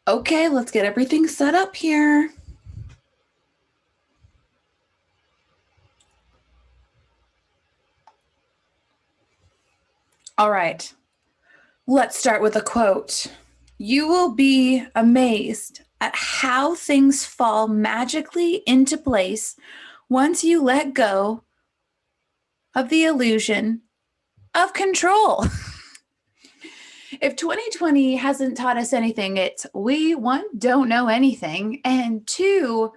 Okay, let's get everything set up here. All right, let's start with a quote. You will be amazed at how things fall magically into place once you let go of the illusion of control. If 2020 hasn't taught us anything, it's we, one, don't know anything, and two,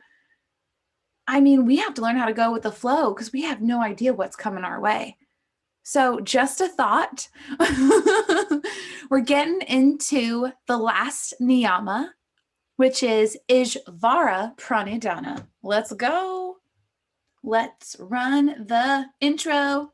we have to learn how to go with the flow because we have no idea what's coming our way. So, just a thought. We're getting into the last Niyama, which is Ishvara Pranidhana. Let's go. Let's run the intro.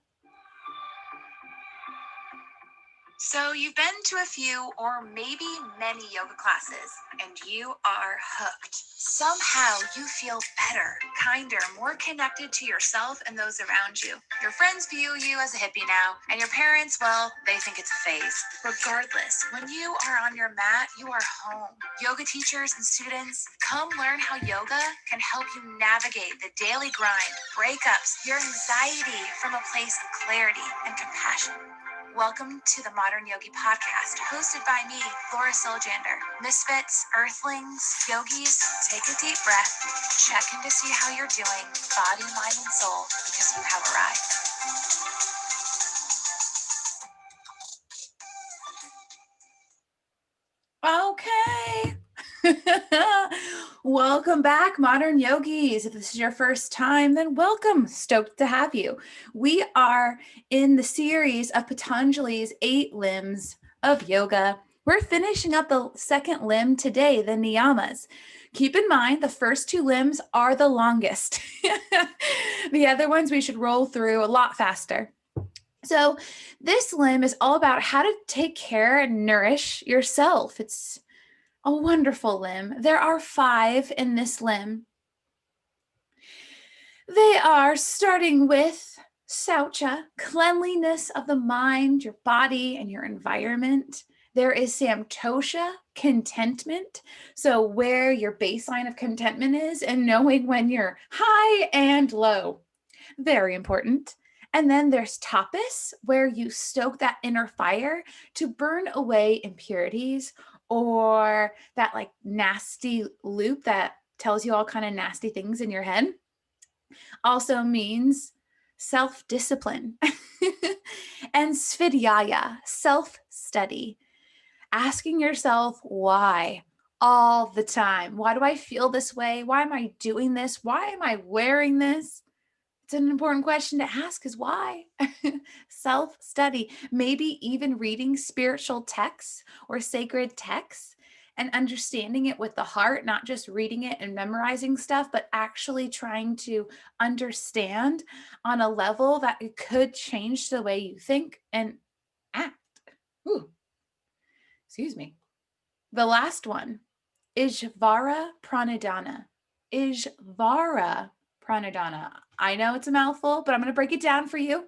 So you've been to a few or maybe many yoga classes and you are hooked. Somehow you feel better, kinder, more connected to yourself and those around you. Your friends view you as a hippie now, and your parents, well, they think it's a phase. Regardless, when you are on your mat, you are home. Yoga teachers and students, come learn how yoga can help you navigate the daily grind, breakups, your anxiety from a place of clarity and compassion. Welcome to the Modern Yogi Podcast, hosted by me, Laura Siljander. Misfits, earthlings, yogis, take a deep breath, check in to see how you're doing, body, mind, and soul, because you have arrived. Okay. Welcome back, Modern Yogis. If this is your first time, then welcome. Stoked to have you. We are in the series of Patanjali's 8 limbs of yoga. We're finishing up the second limb today, the niyamas. Keep in mind, the first 2 limbs are the longest. The other ones we should roll through a lot faster. So this limb is all about how to take care and nourish yourself. It's a wonderful limb. There are 5 in this limb. They are starting with Saucha, cleanliness of the mind, your body, and your environment. There is Samtosha, contentment. So where your baseline of contentment is and knowing when you're high and low. Very important. And then there's Tapas, where you stoke that inner fire to burn away impurities or that like nasty loop that tells you all kind of nasty things in your head. Also means self-discipline. And Svidhyaya, self-study. Asking yourself why all the time. Why do I feel this way? Why am I doing this? Why am I wearing this? It's an important question to ask is why? Self-study, maybe even reading spiritual texts or sacred texts and understanding it with the heart, not just reading it and memorizing stuff, but actually trying to understand on a level that it could change the way you think and act. Ooh, excuse me. The last one, Ishvara Pranidhana. Ishvara Pranidhana. I know it's a mouthful, but I'm going to break it down for you.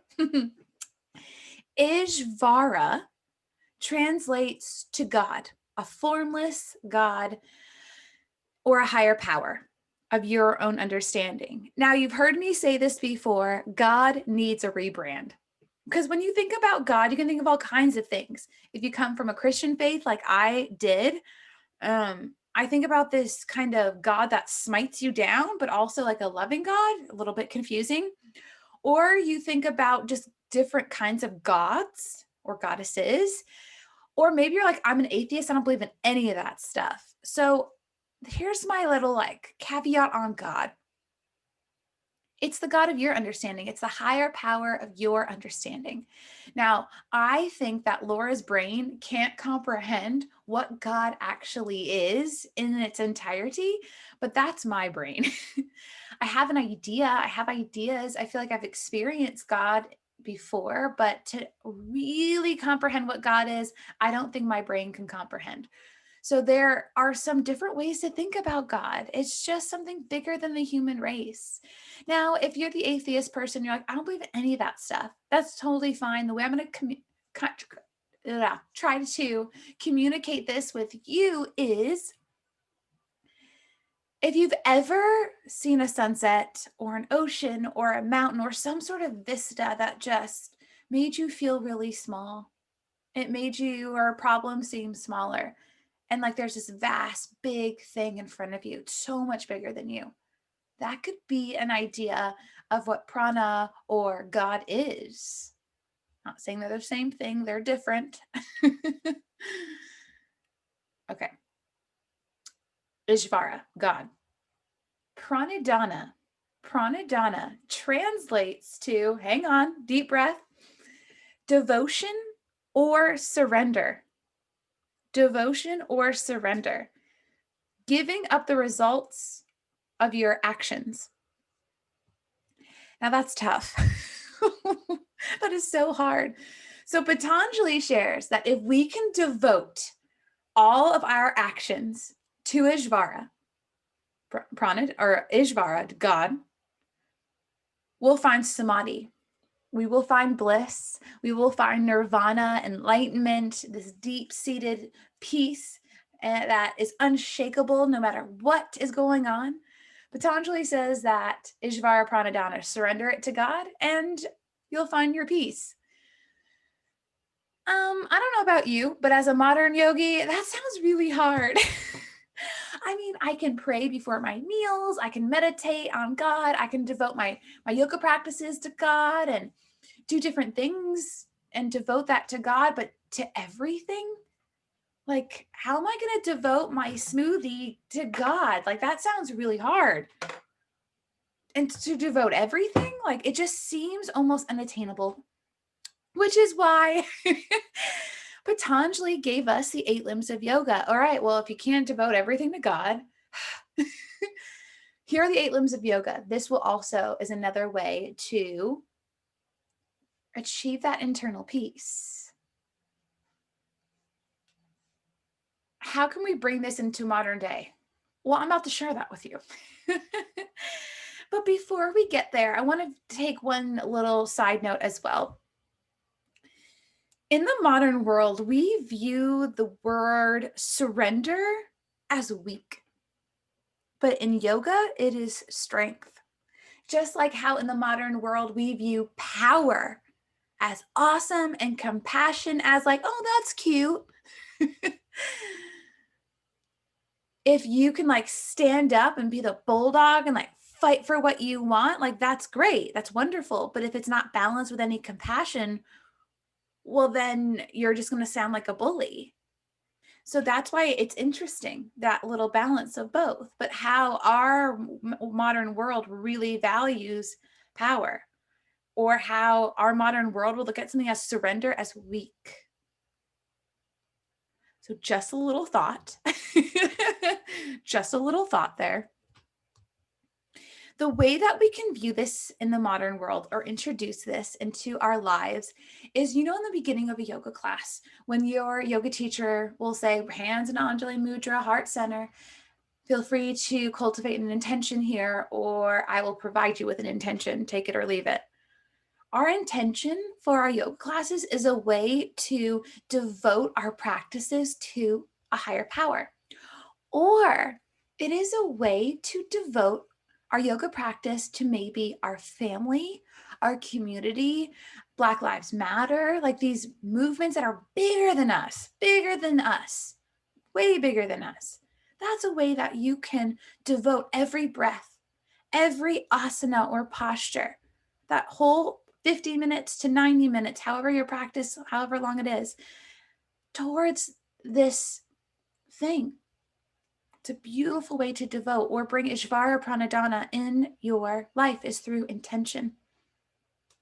Ishvara translates to God, a formless God or a higher power of your own understanding. Now, you've heard me say this before, God needs a rebrand. Because when you think about God, you can think of all kinds of things. If you come from a Christian faith like I did, I think about this kind of God that smites you down, but also like a loving God, a little bit confusing. Or you think about just different kinds of gods or goddesses. Or maybe you're like, I'm an atheist. I don't believe in any of that stuff. So here's my little like caveat on God. It's the God of your understanding. It's the higher power of your understanding. Now, I think that Laura's brain can't comprehend what God actually is in its entirety, but that's my brain. I have an idea. I have ideas. I feel like I've experienced God before, but to really comprehend what God is, I don't think my brain can comprehend. So there are some different ways to think about God. It's just something bigger than the human race. Now, if you're the atheist person, you're like, I don't believe in any of that stuff. That's totally fine. The way I'm going to try to communicate this with you is If you've ever seen a sunset or an ocean or a mountain or some sort of vista that just made you feel really small, it made your problem seem smaller. And like there's this vast, big thing in front of you, it's so much bigger than you. That could be an idea of what prana or God is. Not saying they're the same thing, they're different. Okay. Ishvara, God. Pranidhana. Pranidhana translates to, hang on, deep breath, devotion or surrender. Devotion or surrender. Giving up the results of your actions. Now that's tough. That is so hard. So Patanjali shares that if we can devote all of our actions to Ishvara, Pranid or Ishvara, God, we'll find samadhi. We will find bliss. We will find nirvana, enlightenment, this deep-seated peace that is unshakable no matter what is going on. Patanjali says that Ishvara Pranidhana, surrender it to God and you'll find your peace. I don't know about you, but as a modern yogi, that sounds really hard. I mean, I can pray before my meals, I can meditate on God, I can devote my yoga practices to God and do different things and devote that to God, but to everything? Like, how am I going to devote my smoothie to God? Like, that sounds really hard. And to devote everything, like, it just seems almost unattainable, which is why Patanjali gave us the 8 limbs of yoga. All right, well, if you can't devote everything to God, here are the 8 limbs of yoga. This will also is another way to achieve that internal peace. How can we bring this into modern day? Well, I'm about to share that with you. But before we get there, I want to take one little side note as well. In the modern world, we view the word surrender as weak. But in yoga, it is strength. Just like how in the modern world, we view power as awesome and compassion as like, oh, that's cute. If you can like stand up and be the bulldog and like fight for what you want, like that's great. That's wonderful. But if it's not balanced with any compassion, well, then you're just going to sound like a bully. So that's why it's interesting, that little balance of both, but how our modern world really values power, or how our modern world will look at something as surrender as weak. So just a little thought, just a little thought there. The way that we can view this in the modern world or introduce this into our lives is, in the beginning of a yoga class, when your yoga teacher will say, hands in Anjali Mudra, heart center, feel free to cultivate an intention here, or I will provide you with an intention, take it or leave it. Our intention for our yoga classes is a way to devote our practices to a higher power, or it is a way to devote our yoga practice to maybe our family, our community, Black Lives Matter, like these movements that are bigger than us, way bigger than us. That's a way that you can devote every breath, every asana or posture, that whole 50 minutes to 90 minutes, however your practice, however long it is, towards this thing. It's a beautiful way to devote or bring Ishvara Pranidhana in your life is through intention.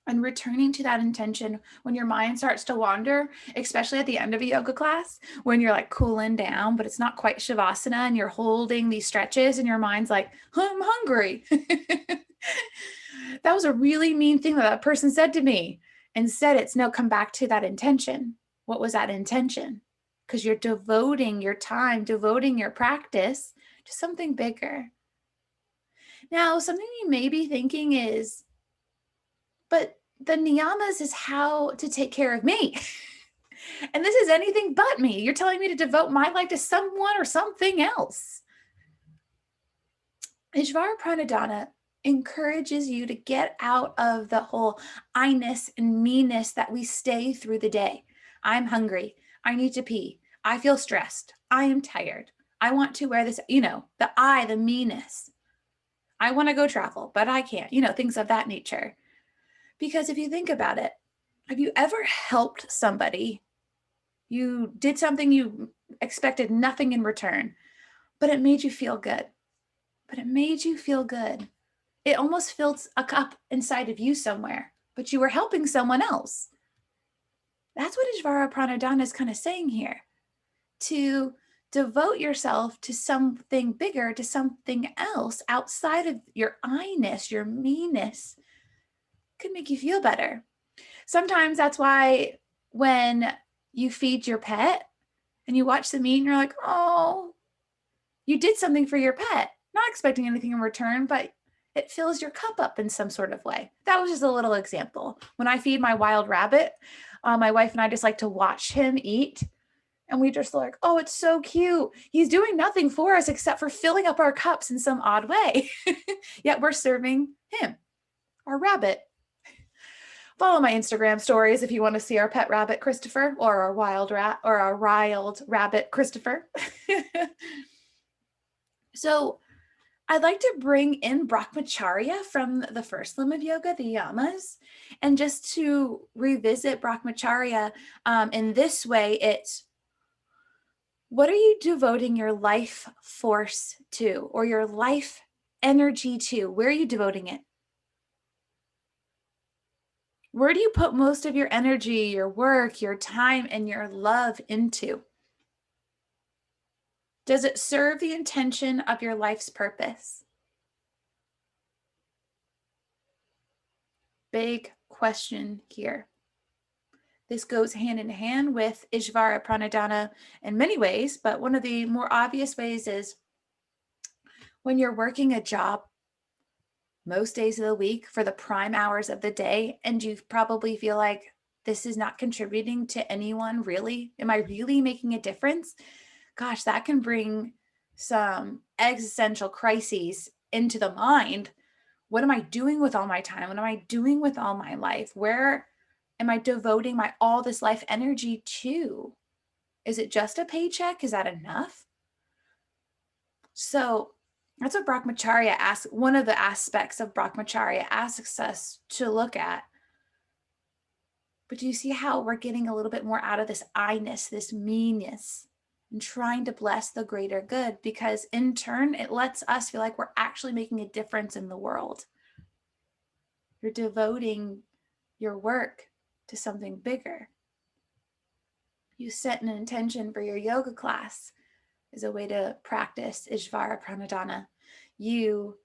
And returning to that intention when your mind starts to wander, especially at the end of a yoga class, when you're like cooling down, but it's not quite Shavasana and you're holding these stretches and your mind's like, I'm hungry. That was a really mean thing that person said to me. Instead, it's no, come back to that intention. What was that intention? Because you're devoting your time, devoting your practice to something bigger. Now, something you may be thinking is, but the niyamas is how to take care of me. And this is anything but me. You're telling me to devote my life to someone or something else. Ishvara Pranidhana encourages you to get out of the whole I-ness and me-ness that we stay through the day. I'm hungry. I need to pee. I feel stressed. I am tired. I want to wear this, the I, the me-ness. I want to go travel, but I can't, things of that nature. Because if you think about it, have you ever helped somebody? You did something you expected nothing in return, but it made you feel good. It almost fills a cup inside of you somewhere, but you were helping someone else. That's what Ishvara Pranidhana is kind of saying here. To devote yourself to something bigger, to something else outside of your I-ness, your me-ness, could make you feel better. Sometimes that's why when you feed your pet and you watch them eat and you're like, oh, you did something for your pet, not expecting anything in return, but it fills your cup up in some sort of way. That was just a little example. When I feed my wild rabbit, my wife and I just like to watch him eat. And we just like, oh, it's so cute. He's doing nothing for us except for filling up our cups in some odd way. Yet we're serving him, our rabbit. Follow my Instagram stories if you want to see our pet rabbit, Christopher, or our wild rabbit, Christopher. So I'd like to bring in Brahmacharya from the first limb of yoga, the yamas, and just to revisit Brahmacharya in this way, it's what are you devoting your life force to, or your life energy to? Where are you devoting it? Where do you put most of your energy, your work, your time, and your love into? Does it serve the intention of your life's purpose? Big question here. This goes hand in hand with Ishvara Pranidhana in many ways, but one of the more obvious ways is when you're working a job most days of the week for the prime hours of the day, and you probably feel like this is not contributing to anyone really. Am I really making a difference? Gosh, that can bring some existential crises into the mind. What am I doing with all my time? What am I doing with all my life? Where am I devoting my all this life energy to? Is it just a paycheck? Is that enough? So that's what Brahmacharya asks. One of the aspects of Brahmacharya asks us to look at. But do you see how we're getting a little bit more out of this I-ness, this me-ness, and trying to bless the greater good? Because in turn, it lets us feel like we're actually making a difference in the world. You're devoting your work to something bigger. You set an intention for your yoga class as a way to practice Ishvara Pranidhana. You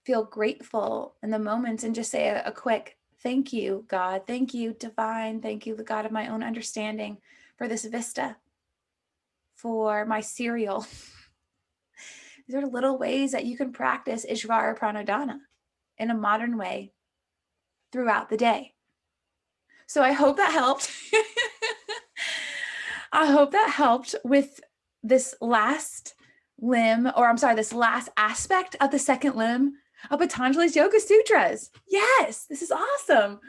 feel grateful in the moments and just say a quick, thank you, God. Thank you, divine. Thank you, the God of my own understanding, for this vista, for my cereal. These are little ways that you can practice Ishvara Pranidhana in a modern way throughout the day. So I hope that helped. I hope that helped with this last this last aspect of the second limb of Patanjali's Yoga Sutras. Yes, this is awesome.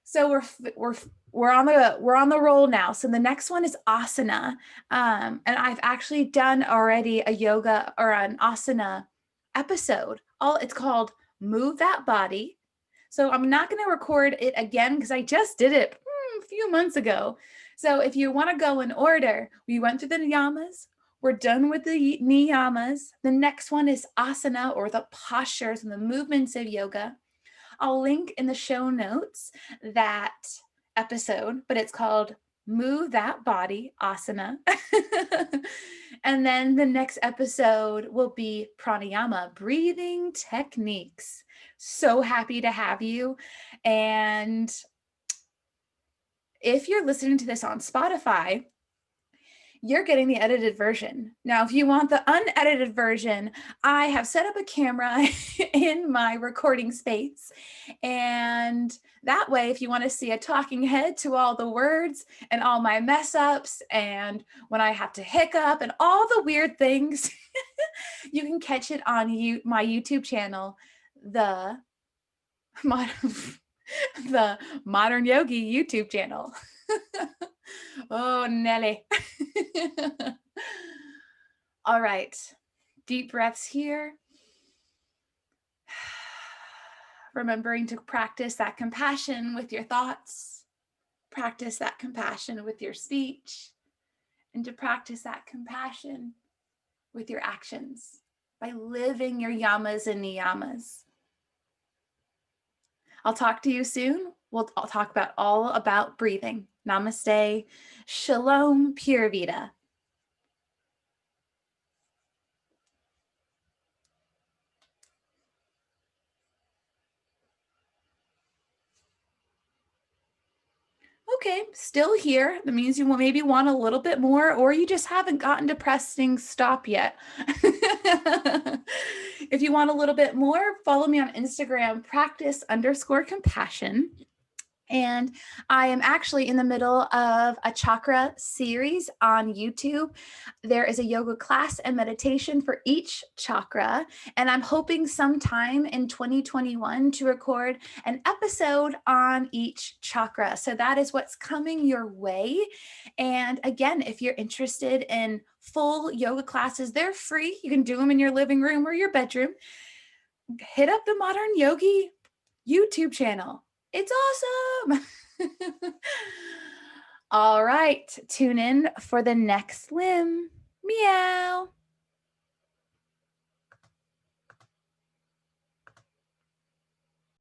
So we're on the roll now. So the next one is asana, and I've actually done already a yoga or an asana episode. It's called Move That Body. So I'm not going to record it again because I just did it a few months ago. So if you want to go in order, we went through the niyamas. We're done with the niyamas. The next one is asana, or the postures and the movements of yoga. I'll link in the show notes that episode, but it's called Move That Body, Asana. And then the next episode will be pranayama, breathing techniques. So happy to have you. And if you're listening to this on Spotify, you're getting the edited version. Now, if you want the unedited version, I have set up a camera in my recording space. And that way, if you want to see a talking head to all the words and all my mess ups and when I have to hiccup and all the weird things, You can catch it on my YouTube channel, the modern, the Modern Yogi YouTube channel. Oh, Nelly. All right. Deep breaths here. Remembering to practice that compassion with your thoughts, practice that compassion with your speech, and to practice that compassion with your actions by living your yamas and niyamas. I'll talk to you soon. I'll talk about all about breathing. Namaste. Shalom, Pure Vita. Okay, still here. That means you maybe want a little bit more, or you just haven't gotten to pressing stop yet. If you want a little bit more, follow me on Instagram, practice_compassion. And I am actually in the middle of a chakra series on YouTube. There is a yoga class and meditation for each chakra. And I'm hoping sometime in 2021 to record an episode on each chakra. So that is what's coming your way. And again, if you're interested in full yoga classes, they're free. You can do them in your living room or your bedroom. Hit up the Modern Yogi YouTube channel. It's awesome. All right, tune in for the next limb. Meow.